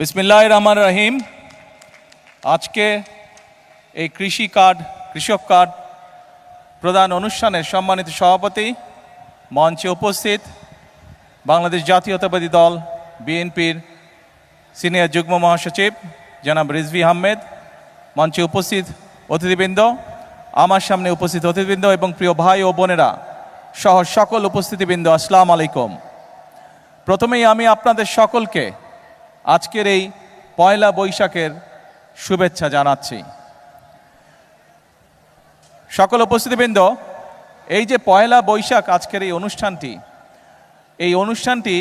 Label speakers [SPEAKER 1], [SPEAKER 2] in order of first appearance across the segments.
[SPEAKER 1] বিসমিল্লাহির রহমানির রহিম। আজকে এই কৃষক কার্ড প্রদান অনুষ্ঠানের সম্মানিত সভাপতি, মঞ্চে উপস্থিত বাংলাদেশ জাতীয়তাবাদী দল বিএনপির সিনিয়র যুগ্ম মহাসচিব জনাব রিজভী আহমেদ, মঞ্চে উপস্থিত অতিথিবৃন্দ, আমার সামনে উপস্থিত অতিথিবৃন্দ এবং প্রিয় ভাই ও বোনেরা সহ সকল উপস্থিতিবৃন্দ, আসসালামু আলাইকুম। প্রথমেই আমি আপনাদের সকলকে আজকের এই পয়লা বৈশাখের শুভেচ্ছা জানাচ্ছি। সকল উপস্থিতিবৃন্দ, এই যে পয়লা বৈশাখ আজকের এই অনুষ্ঠানটি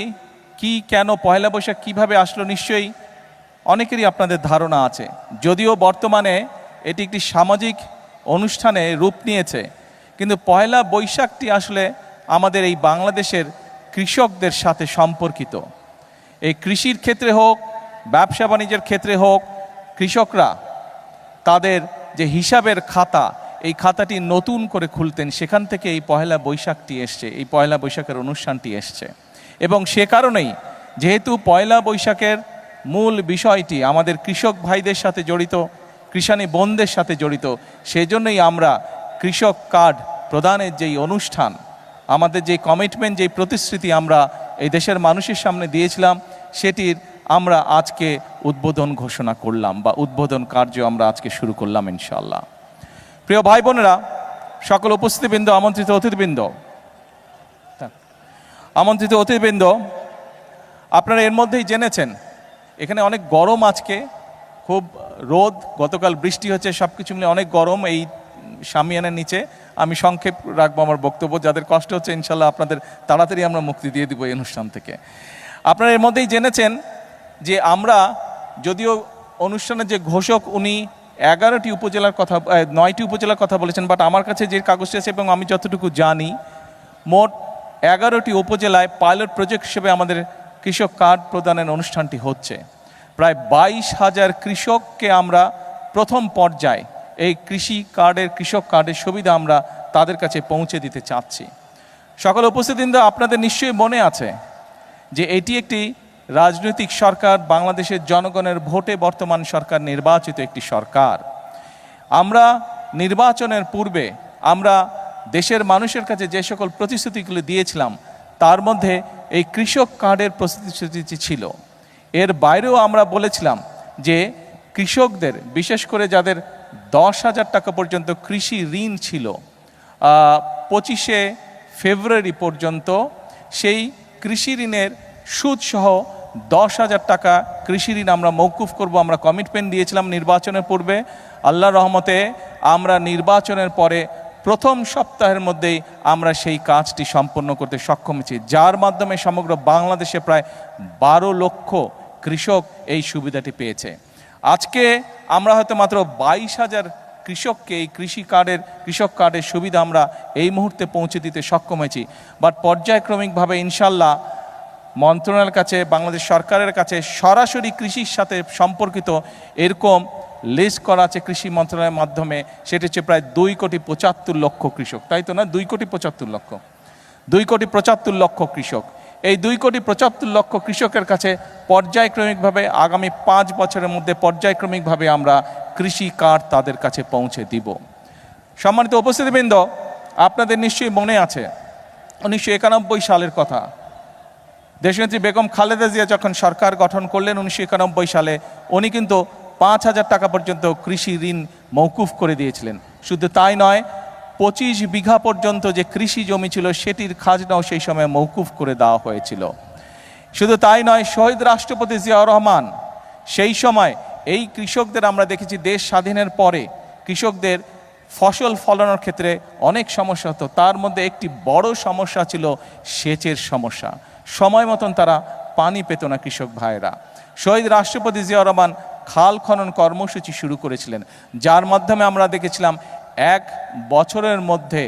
[SPEAKER 1] কি, কেন পয়লা বৈশাখ কিভাবে আসলো, নিশ্চয়ই অনেকেরই আপনাদের ধারণা আছে। যদিও বর্তমানে এটি একটি সামাজিক অনুষ্ঠানে রূপ নিয়েছে, কিন্তু পয়লা বৈশাখটি আসলে আমাদের এই বাংলাদেশের কৃষকদের সাথে সম্পর্কিত। এই কৃষির ক্ষেত্রে হোক, ব্যবসা বাণিজ্যের ক্ষেত্রে হোক, কৃষকরা তাদের যে হিসাবের খাতা, এই খাতাটি নতুন করে খুলতেন, সেখান থেকে এই পয়লা বৈশাখটি এসছে, এই পয়লা বৈশাখের অনুষ্ঠানটি এসছে। এবং সে কারণেই, যেহেতু পয়লা বৈশাখের মূল বিষয়টি আমাদের কৃষক ভাইদের সাথে জড়িত, কৃষানী বোনদের সাথে জড়িত, সেজন্যই আমরা কৃষক কার্ড প্রদানের যেই অনুষ্ঠান, আমাদের যে কমিটমেন্ট, যেই প্রতিশ্রুতি আমরা এই দেশের মানুষের সামনে দিয়েছিলাম, সেটির আমরা আজকে উদ্বোধন ঘোষণা করলাম, বা উদ্বোধন কার্য আমরা আজকে শুরু করলাম ইনশাআল্লাহ। প্রিয় ভাই বোনেরা, সকল উপস্থিতিবৃন্দ, আমন্ত্রিত অতিথিবৃন্দ, আপনারা এর মধ্যেই জেনেছেন এখানে অনেক গরম, আজকে খুব রোদ, গতকাল বৃষ্টি হচ্ছে, সব কিছু মিলে অনেক গরম। এই শামিয়ানার নিচে আমি সংক্ষেপ রাখবো আমার বক্তব্য, যাদের কষ্ট হচ্ছে ইনশাল্লাহ আপনাদের তাড়াতাড়ি আমরা মুক্তি দিয়ে দিব এই অনুষ্ঠান থেকে। আপনারা এর মধ্যেই জেনেছেন যে আমরা, যদিও অনুষ্ঠানের যে ঘোষক উনি 9টি উপজেলার কথা বলেছেন, বাট আমার কাছে যে কাগজটি আছে এবং আমি যতটুকু জানি, মোট 11টি উপজেলায় পাইলট প্রজেক্ট হিসেবে আমাদের কৃষক কার্ড প্রদানের অনুষ্ঠানটি হচ্ছে। প্রায় 22,000 কৃষককে আমরা প্রথম পর্যায়ে এই কৃষক কার্ডের সুবিধা আমরা তাদের কাছে পৌঁছে দিতে চাচ্ছি। সকল উপস্থিতিবৃন্দ, আপনাদের নিশ্চয়ই মনে আছে যে এটি একটি রাজনৈতিক সরকার, বাংলাদেশের জনগণের ভোটে বর্তমান সরকার নির্বাচিত একটি সরকার। আমরা নির্বাচনের পূর্বে আমরা দেশের মানুষের কাছে যে সকল প্রতিশ্রুতিগুলো দিয়েছিলাম, তার মধ্যে এই কৃষক কার্ডের প্রতিশ্রুতি ছিল। এর বাইরেও আমরা বলেছিলাম যে কৃষকদের, বিশেষ করে যাদের 10,000 টাকা পর্যন্ত কৃষি ঋণ ছিল, 25শে ফেব্রুয়ারি পর্যন্ত সেই কৃষি ঋণের সুদসহ 10,000 টাকা কৃষি ঋণ আমরা মৌকুফ করব। আমরা কমিটমেন্ট দিয়েছিলাম নির্বাচনের পূর্বে। আল্লাহর রহমতে আমরা নির্বাচনের পরে প্রথম সপ্তাহের মধ্যেই আমরা সেই কাজটি সম্পন্ন করতে সক্ষম হয়েছি, যার মাধ্যমে সমগ্র বাংলাদেশে প্রায় 12 লক্ষ কৃষক এই সুবিধাটি পেয়েছে। আজকে আমরা হয়তো মাত্র 22,000 কৃষককে এই কৃষক কার্ডের সুবিধা আমরা এই মুহূর্তে পৌঁছে দিতে সক্ষম হয়েছি। বাট পর্যায়ক্রমিকভাবে ইনশাল্লাহ মন্ত্রণালয়ের কাছে, বাংলাদেশ সরকারের কাছে সরাসরি কৃষির সাথে সম্পর্কিত এরকম লিস্ট করা আছে কৃষি মন্ত্রণালয়ের মাধ্যমে। সেটি হচ্ছে প্রায় 2,75,00,000 কৃষক, তাই তো না? 2,75,00,000 কৃষক। এই 2,75,00,000 কৃষকের কাছে পর্যায়ক্রমিকভাবে আগামী 5 বছরের মধ্যে পর্যায়ক্রমিকভাবে আমরা কৃষি কার্ড তাদের কাছে পৌঁছে দিব। সম্মানিত উপস্থিতিবৃন্দ, আপনাদের নিশ্চয়ই মনে আছে 1991 সালের কথা। দেশনেত্রী বেগম খালেদা জিয়া যখন সরকার গঠন করলেন 1991 সালে, উনি কিন্তু 5,000 টাকা পর্যন্ত কৃষি ঋণ মৌকুফ করে দিয়েছিলেন। শুধু তাই নয়, 25 বিঘা পর্যন্ত যে কৃষি জমি ছিল সেটির খাজনাও সেই সময় মৌকুফ করে দেওয়া হয়েছিল। শুধু তাই নয়, শহীদ রাষ্ট্রপতি জিয়াউর রহমান সেই সময় এই কৃষকদের, আমরা দেখেছি দেশ স্বাধীনের পরে কৃষকদের ফসল ফলানোর ক্ষেত্রে অনেক সমস্যা হতো, তার মধ্যে একটি বড় সমস্যা ছিল সেচের সমস্যা। সময় মতন তারা পানি পেত না কৃষক ভাইয়েরা। শহীদ রাষ্ট্রপতি জিয়াউর রহমান খাল খনন কর্মসূচি শুরু করেছিলেন, যার মাধ্যমে আমরা দেখেছিলাম 1 বছরের মধ্যে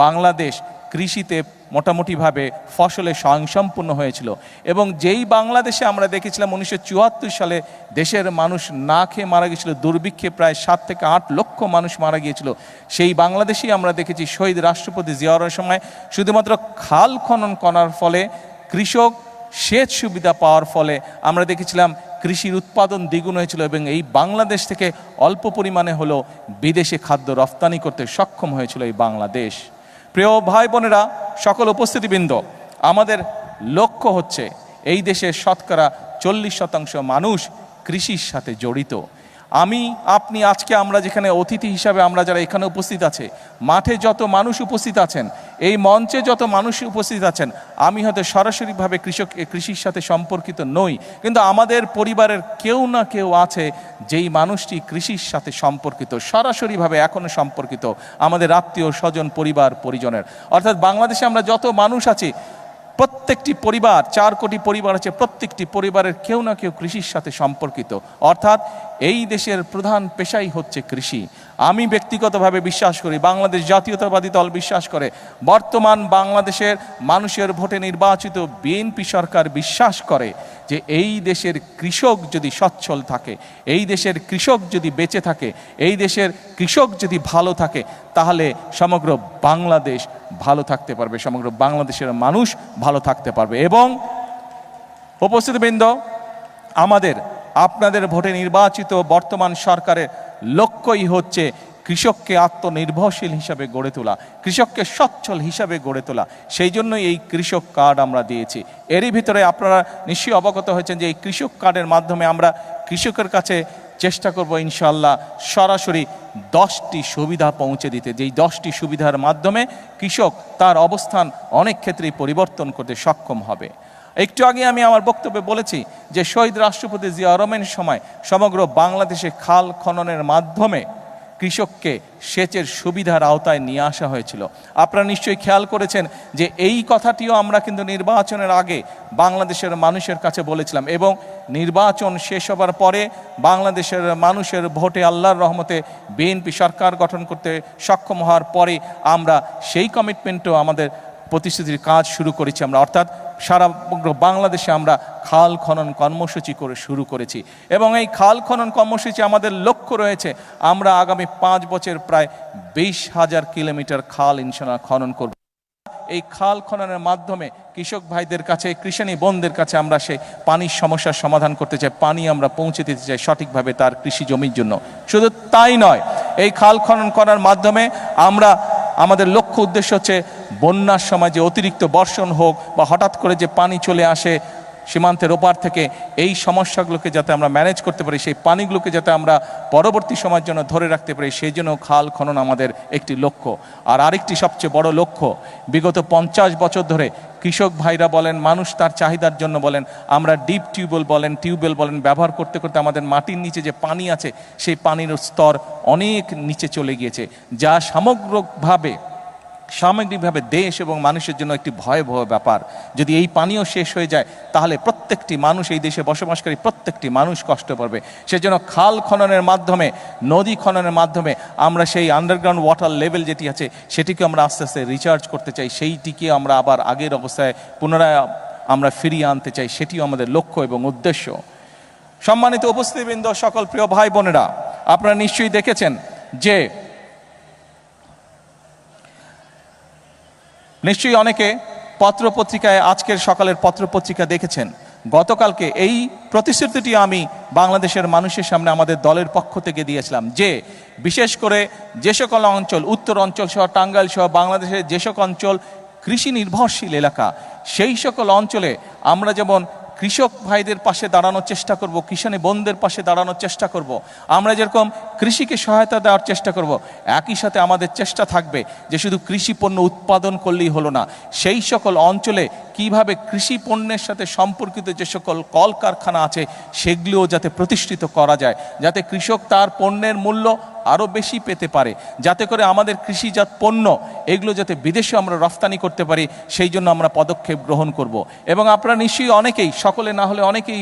[SPEAKER 1] বাংলাদেশ কৃষিতে মোটামুটিভাবে ফসলে স্বয়ংসম্পূর্ণ হয়েছিল। এবং যেই বাংলাদেশে আমরা দেখেছিলাম 1974 সালে দেশের মানুষ না খেয়ে মারা গিয়েছিল, দুর্ভিক্ষে প্রায় 7 থেকে 8 লক্ষ মানুষ মারা গিয়েছিল, সেই বাংলাদেশেই আমরা দেখেছি শহীদ রাষ্ট্রপতি জিয়াউর সময় শুধুমাত্র খাল খনন করার ফলে, কৃষক সেচ সুবিধা পাওয়ার ফলে আমরা দেখেছিলাম কৃষির উৎপাদন দ্বিগুণ হয়েছিল এবং এই বাংলাদেশ থেকে অল্প পরিমাণে হলেও বিদেশে খাদ্য রপ্তানি করতে সক্ষম হয়েছিল এই বাংলাদেশ। প্রিয় ভাই বোনেরা, সকল উপস্থিতিবৃন্দ, আমাদের লক্ষ্য হচ্ছে এই দেশের শতকরা 40% মানুষ কৃষির সাথে জড়িত। আমি আপনি আজকে আমরা যেখানে অতিথি হিসাবে আমরা যারা এখানে উপস্থিত আছে, মাঠে যত মানুষ উপস্থিত আছেন, এই মঞ্চে যত মানুষ উপস্থিত আছেন, আমি হয়তো সরাসরিভাবে কৃষির সাথে সম্পর্কিত নই, কিন্তু আমাদের পরিবারের কেউ না কেউ আছে যেই মানুষটি কৃষির সাথে সম্পর্কিত, সরাসরিভাবে এখনও সম্পর্কিত, আমাদের আত্মীয় স্বজন পরিবার পরিজনের। অর্থাৎ বাংলাদেশে আমরা যত মানুষ আছি, প্রত্যেকটি পরিবার, 4 কোটি পরিবার আছে, প্রত্যেকটি পরিবারের কেউ না কেউ কৃষির সাথে সম্পর্কিত। অর্থাৎ এই দেশের প্রধান পেশাই হচ্ছে কৃষি। আমি ব্যক্তিগতভাবে বিশ্বাস করি, বাংলাদেশ জাতীয়তাবাদী দল বিশ্বাস করে, বর্তমান বাংলাদেশের মানুষের ভোটে নির্বাচিত বিএনপি সরকার বিশ্বাস করে যে এই দেশের কৃষক যদি সচ্ছল থাকে, এই দেশের কৃষক যদি বেঁচে থাকে, এই দেশের কৃষক যদি ভালো থাকে, তাহলে সমগ্র বাংলাদেশ ভালো থাকতে পারবে, সমগ্র বাংলাদেশের মানুষ ভালো থাকতে পারবে। এবং উপস্থিতবৃন্দ, আমাদের আপনাদের ভোটে নির্বাচিত বর্তমান সরকারের লক্ষ্যই হচ্ছে কৃষককে আত্মনির্ভরশীল হিসাবে গড়ে তোলা, কৃষককে সচ্ছল হিসাবে গড়ে তোলা। সেই জন্যই এই কৃষক কার্ড আমরা দিয়েছি। এরই ভিতরে আপনারা নিশ্চয়ই অবগত হয়েছেন যে এই কৃষক কার্ডের মাধ্যমে আমরা কৃষকের কাছে চেষ্টা করব ইনশাআল্লাহ সরাসরি 10টি সুবিধা পৌঁছে দিতে, যেই 10টি সুবিধার মাধ্যমে কৃষক তার অবস্থান অনেক ক্ষেত্রেই পরিবর্তন করতে সক্ষম হবে। একটু আগে আমি আমার বক্তব্যে বলেছি যে শহীদ রাষ্ট্রপতি জিয়া রহমানের সময় সমগ্র বাংলাদেশে খাল খননের মাধ্যমে কৃষককে সেচের সুবিধার আওতায় নিয়ে আসা হয়েছিল। আপনারা নিশ্চয়ই খেয়াল করেছেন যে এই কথাটিও আমরা কিন্তু নির্বাচনের আগে বাংলাদেশের মানুষের কাছে বলেছিলাম, এবং নির্বাচন শেষ হবার পরে বাংলাদেশের মানুষের ভোটে আল্লাহর রহমতে বিএনপি সরকার গঠন করতে সক্ষম হওয়ার পরে আমরা সেই কমিটমেন্টও আমাদের প্রতিশ্রুতির কাজ শুরু করেছি আমরা। অর্থাৎ সারা বাংলাদেশে আমরা খাল খনন কর্মসূচি করে শুরু করেছি, এবং এই খাল খনন কর্মসূচি আমাদের লক্ষ্য রয়েছে আমরা আগামী 5 বছর প্রায় 20,000 কিলোমিটার খাল ইনশাআল্লাহ খনন করব। এই খাল খননের মাধ্যমে কৃষক ভাইদের কাছে, কৃষানী বোনদের কাছে আমরা সেই পানির সমস্যার সমাধান করতে চাই, পানি আমরা পৌঁছে দিতে চাই সঠিকভাবে তার কৃষি জমির জন্য। শুধু তাই নয়, এই খাল খনন করার মাধ্যমে আমরা আমাদের লক্ষ্য উদ্দেশ্য হচ্ছে বন্যার সময় যে অতিরিক্ত বর্ষণ হোক বা হঠাৎ করে যে পানি চলে আসে সীমান্তের ওপার থেকে, এই সমস্যাগুলোকে যাতে আমরা ম্যানেজ করতে পারি, সেই পানিগুলোকে যাতে আমরা পরবর্তী সময়ের জন্য ধরে রাখতে পারি, সেই জন্য খাল খনন আমাদের একটি লক্ষ্য। আর আরেকটি সবচেয়ে বড় লক্ষ্য, বিগত 50 বছর ধরে কৃষক ভাইরা বলেন, মানুষ তার চাহিদার জন্য বলেন, আমরা ডিপ টিউবওয়েল বলেন ব্যবহার করতে করতে আমাদের মাটির নিচে যে পানি আছে সেই পানির স্তর অনেক নিচে চলে গিয়েছে, যা সামগ্রিকভাবে দেশ এবং মানুষের জন্য একটি ভয়াবহ ব্যাপার। যদি এই পানীয় শেষ হয়ে যায় তাহলে প্রত্যেকটি মানুষ, এই দেশে বসবাসকারী প্রত্যেকটি মানুষ কষ্ট পাবে। সেজন্য খাল খননের মাধ্যমে, নদী খননের মাধ্যমে আমরা সেই আন্ডারগ্রাউন্ড ওয়াটার লেভেল যেটি আছে সেটিকে আমরা আস্তে আস্তে রিচার্জ করতে চাই, সেইটিকে আমরা আবার আগের অবস্থায় পুনরায় আমরা ফিরিয়ে আনতে চাই, সেটিও আমাদের লক্ষ্য এবং উদ্দেশ্য। সম্মানিত উপস্থিতিবৃন্দ, সকল প্রিয় ভাই বোনেরা, আপনারা নিশ্চয়ই দেখেছেন যে নিশ্চয়ই অনেকে পত্রপত্রিকায়, আজকের সকালের পত্রপত্রিকা দেখেছেন, গতকালকে এই প্রতিশ্রুতিটি আমি বাংলাদেশের মানুষের সামনে আমাদের দলের পক্ষ থেকে দিয়েছিলাম যে বিশেষ করে যে সকল অঞ্চল, উত্তর অঞ্চল সহ টাঙ্গাইল সহ বাংলাদেশের যে সকল অঞ্চল কৃষি নির্ভরশীল এলাকা, সেই সকল অঞ্চলে আমরা যেমন কৃষক ভাইদের পাশে দাঁড়ানোর চেষ্টা করব, কিষানী বোনদের পাশে দাঁড়ানোর চেষ্টা করব, আমরা যেরকম কৃষিকে সহায়তা দেওয়ার চেষ্টা করব, একই সাথে আমাদের চেষ্টা থাকবে যে শুধু কৃষি পণ্য উৎপাদন করলেই হলো না, সেই সকল অঞ্চলে কিভাবে কৃষি পণ্যের সাথে সম্পর্কিত যে সকল কলকারখানা আছে সেগুলিও যাতে প্রতিষ্ঠিত করা যায়, যাতে কৃষক তার পণ্যের মূল্য আরও বেশি পেতে পারে, যাতে করে আমাদের কৃষিজাত পণ্য এগুলো যাতে বিদেশে আমরা রফতানি করতে পারি, সেই জন্য আমরা পদক্ষেপ গ্রহণ করব। এবং আপনারা নিশ্চয়ই অনেকেই, সকলে না হলে অনেকেই,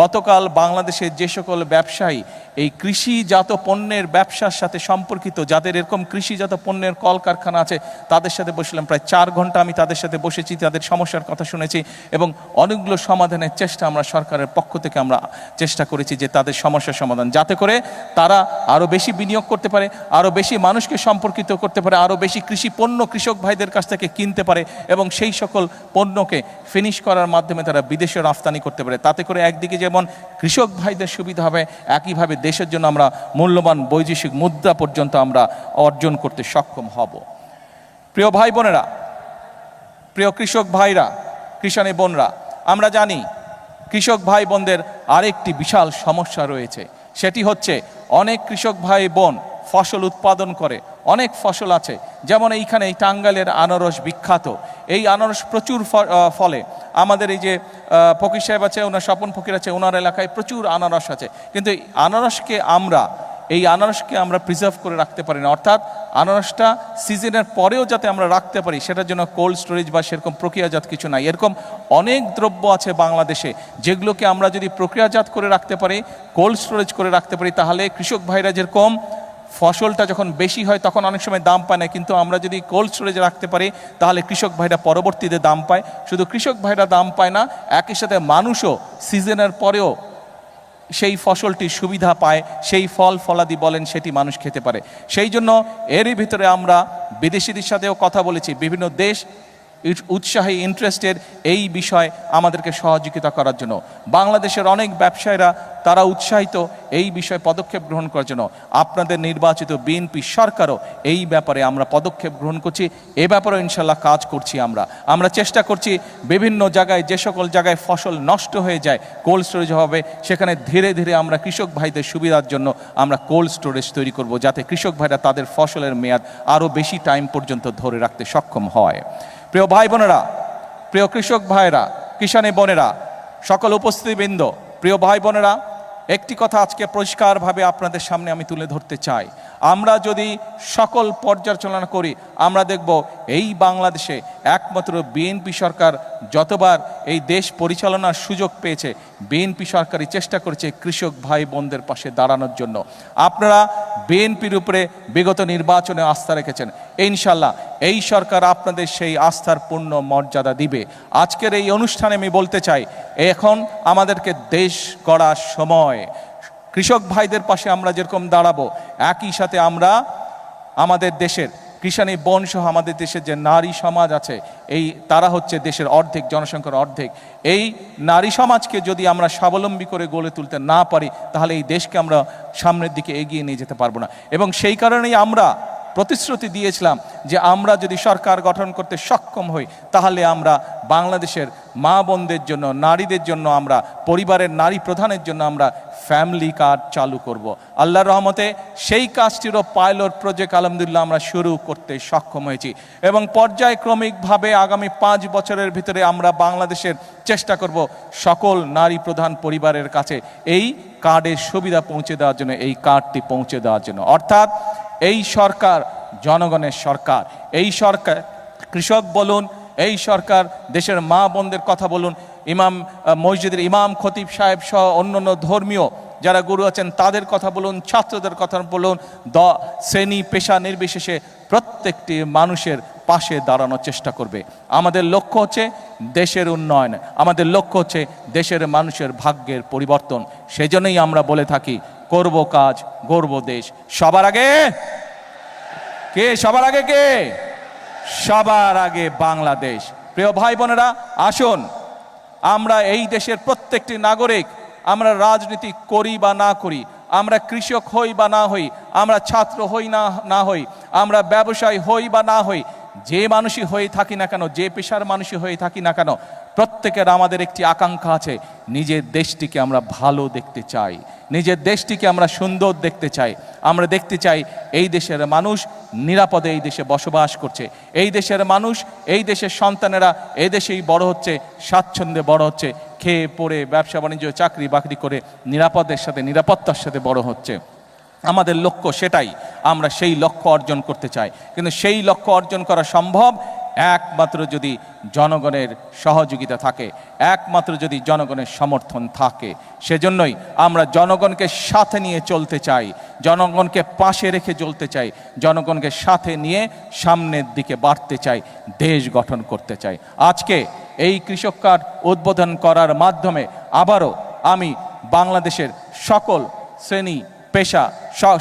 [SPEAKER 1] গতকাল বাংলাদেশের যে সকল ব্যবসায়ী এই কৃষিজাত পণ্যের ব্যবসার সাথে সম্পর্কিত, যাদের এরকম কৃষিজাত পণ্যের কলকারখানা আছে, তাদের সাথে বসলাম, প্রায় 4 ঘন্টা আমি তাদের সাথে বসেছি, তাদের সমস্যার কথা শুনেছি এবং অনেকগুলো সমাধানের চেষ্টা আমরা সরকারের পক্ষ থেকে আমরা চেষ্টা করেছি যে তাদের সমস্যার সমাধান, যাতে করে তারা আরও বেশি বিনিয়োগ করতে পারে, আরও বেশি মানুষকে সম্পর্কিত করতে পারে, আরও বেশি কৃষি পণ্য কৃষক ভাইদের কাছ থেকে কিনতে পারে এবং সেই সকল পণ্যকে ফিনিশ করার মাধ্যমে তারা বিদেশে রফতানি করতে পারে। তাতে করে একদিকে যেমন কৃষক ভাইদের সুবিধা হবে, একইভাবে দেশের জন্য আমরা মূল্যবান বৈদেশিক মুদ্রা পর্যন্ত আমরা অর্জন করতে সক্ষম হব। প্রিয় ভাই বোনেরা, প্রিয় কৃষক ভাইরা, কৃষাণী বোনরা, আমরা জানি কৃষক ভাই বোনদের আরেকটি বিশাল সমস্যা রয়েছে। সেটি হচ্ছে অনেক কৃষক ভাই বোন ফসল উৎপাদন করে, অনেক ফসল আছে, যেমন এইখানে এই টাঙ্গাইলের আনারস বিখ্যাত। এই আনারস প্রচুর ফলে। আমাদের এই যে ফকির সাহেব আছে, ওনার স্বপন ফকির আছে, ওনার এলাকায় প্রচুর আনারস আছে, কিন্তু এই আনারসকে আমরা প্রিজার্ভ করে রাখতে পারি না। অর্থাৎ আনারসটা সিজনের পরেও যাতে আমরা রাখতে পারি, সেটার জন্য কোল্ড স্টোরেজ বা সেরকম প্রক্রিয়াজাত কিছু নাই। এরকম অনেক দ্রব্য আছে বাংলাদেশে যেগুলোকে আমরা যদি প্রক্রিয়াজাত করে রাখতে পারি, কোল্ড স্টোরেজ করে রাখতে পারি, তাহলে কৃষক ভাইরা যেরকম ফসলটা যখন বেশি হয় তখন অনেক সময় দাম পায় না, কিন্তু আমরা যদি কোল্ড স্টোরেজে রাখতে পারি তাহলে কৃষক ভাইরা পরবর্তীতে দাম পায়। শুধু কৃষক ভাইরা দাম পায় না, একই সাথে মানুষও সিজনের পরেও সেই ফসলটির সুবিধা পায়, সেই ফল ফলাদি বলেন সেটি মানুষ খেতে পারে। সেই জন্য এরই ভিতরে আমরা বিদেশিদের সাথেও কথা বলেছি, বিভিন্ন দেশ উৎসাহী ইন্টারেস্টেড এই বিষয়ে আমাদেরকে সহযোগিতা করার জন্য। বাংলাদেশের অনেক ব্যবসায়ীরা তারা উৎসাহিত এই বিষয়ে পদক্ষেপ গ্রহণ করার জন্য। আপনাদের নির্বাচিত বিএনপি সরকারও এই ব্যাপারে আমরা পদক্ষেপ গ্রহণ করছি, এ ব্যাপারেও ইনশাল্লাহ কাজ করছি। আমরা চেষ্টা করছি বিভিন্ন জায়গায়, যে সকল জায়গায় ফসল নষ্ট হয়ে যায় কোল্ড স্টোরেজ হবে, সেখানে ধীরে ধীরে আমরা কৃষক ভাইদের সুবিধার জন্য আমরা কোল্ড স্টোরেজ তৈরি করব, যাতে কৃষক ভাইরা তাদের ফসলের মেয়াদ আরও বেশি টাইম পর্যন্ত ধরে রাখতে সক্ষম হয়। প্রিয় ভাই বোনেরা, প্রিয় কৃষক ভাইরা, কিষাণী বোনেরা, সকল উপস্থিতিবৃন্দ, প্রিয় ভাই বোনেরা, একটি কথা আজকে পরিষ্কারভাবে আপনাদের সামনে আমি তুলে ধরতে চাই। আমরা যদি সকল পর্যালোচনা করি, আমরা দেখব এই বাংলাদেশে একমাত্র বিএনপি সরকার যতবার এই দেশ পরিচালনার সুযোগ পেয়েছে, বিএনপি সরকারই চেষ্টা করেছে কৃষক ভাই বোনদের পাশে দাঁড়ানোর জন্য। আপনারা বিএনপির উপরে বিগত নির্বাচনে আস্থা রেখেছেন, ইনশাল্লাহ এই সরকার আপনাদের সেই আস্থার পূর্ণ মর্যাদা দিবে। আজকের এই অনুষ্ঠানে আমি বলতে চাই, এখন আমাদেরকে দেশ গড়ার সময়। কৃষক ভাইদের পাশে আমরা যেরকম দাঁড়াবো, একই সাথে আমরা আমাদের দেশের কৃষাণী বোন সহ আমাদের দেশের যে নারী সমাজ আছে, তারা হচ্ছে দেশের অর্ধেক, জনসংখ্যার অর্ধেক। এই নারী সমাজকে যদি আমরা স্বাবলম্বী করে গড়ে তুলতে না পারি, তাহলে এই দেশকে আমরা সামনের দিকে এগিয়ে নিয়ে যেতে পারবো না। এবং সেই কারণেই আমরা প্রতিশ্রুতি দিয়েছিলাম যে আমরা যদি সরকার গঠন করতে সক্ষম হই, তাহলে আমরা বাংলাদেশের মা বোনদের জন্য, নারীদের জন্য, আমরা পরিবারের নারী প্রধানের জন্য আমরা ফ্যামিলি কার্ড চালু করব। আল্লাহর রহমতে সেই কাজটিরও পাইলট প্রজেক্ট আলহামদুলিল্লাহ আমরা শুরু করতে সক্ষম হয়েছি, এবং পর্যায়ক্রমিকভাবে আগামী 5 বছরের ভিতরে আমরা বাংলাদেশের চেষ্টা করব সকল নারী প্রধান পরিবারের কাছে এই কার্ডের সুবিধা পৌঁছে দেওয়ার জন্য, এই কার্ডটি পৌঁছে দেওয়ার জন্য। অর্থাৎ এই সরকার জনগণের সরকার। এই সরকার কৃষক বলুন, এই সরকার দেশের মা বোনদের কথা বলুন, মসজিদের ইমাম খতিব সাহেব সহ অন্যান্য ধর্মীয় যারা গুরু আছেন তাদের কথা বলুন, ছাত্রদের কথা বলুন, শ্রেণী পেশা নির্বিশেষে প্রত্যেকটি মানুষের পাশে দাঁড়ানোর চেষ্টা করবে। আমাদের লক্ষ্য হচ্ছে দেশের উন্নয়ন, আমাদের লক্ষ্য হচ্ছে দেশের মানুষের ভাগ্যের পরিবর্তন। সেজন্যই আমরা বলে থাকি, করব কাজ, গড়ব দেশ। সবার আগে কে? সবার আগে কে? সবার আগে বাংলাদেশ। প্রিয় ভাই বোনেরা, আসুন আমরা এই দেশের প্রত্যেকটি নাগরিক, আমরা রাজনীতি করি বা না করি, আমরা কৃষক হই বা না হই, আমরা ছাত্র হই না হই, আমরা ব্যবসায়ী হই বা না হই, যে মানুষই হয়ে থাকি না কেন, যে পেশার মানুষই হয়ে থাকি না কেন, প্রত্যেকের আমাদের একটি আকাঙ্ক্ষা আছে, নিজের দেশটিকে আমরা ভালো দেখতে চাই, নিজের দেশটিকে আমরা সুন্দর দেখতে চাই। আমরা দেখতে চাই এই দেশের মানুষ নিরাপদে এই দেশে বসবাস করছে, এই দেশের মানুষ, এই দেশের সন্তানেরা এই দেশেই বড় হচ্ছে, স্বাচ্ছন্দ্যে বড় হচ্ছে, খেয়ে পড়ে ব্যবসা বাণিজ্য চাকরি বাকরি করে নিরাপত্তার সাথে বড় হচ্ছে। আমাদের লক্ষ্য সেটাই, আমরা সেই লক্ষ্য অর্জন করতে চাই। কিন্তু সেই লক্ষ্য অর্জন করা সম্ভব একমাত্র যদি জনগণের সহযোগিতা থাকে, একমাত্র যদি জনগণের সমর্থন থাকে। সেজন্যই আমরা জনগণকে সাথে নিয়ে চলতে চাই, জনগণকে পাশে রেখে চলতে চাই, জনগণকে সাথে নিয়ে সামনের দিকে বাড়তে চাই, দেশ গঠন করতে চাই। আজকে এই কৃষক কার্ড উদ্বোধন করার মাধ্যমে আবারও আমি বাংলাদেশের সকল শ্রেণী পেশা,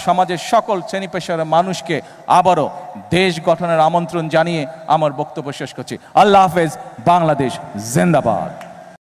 [SPEAKER 1] সমাজের সকল শ্রেণী পেশার মানুষকে আবারও দেশ গঠনের আমন্ত্রণ জানিয়ে আমার বক্তব্য শেষ করছি। আল্লাহ হাফেজ। বাংলাদেশ জিন্দাবাদ।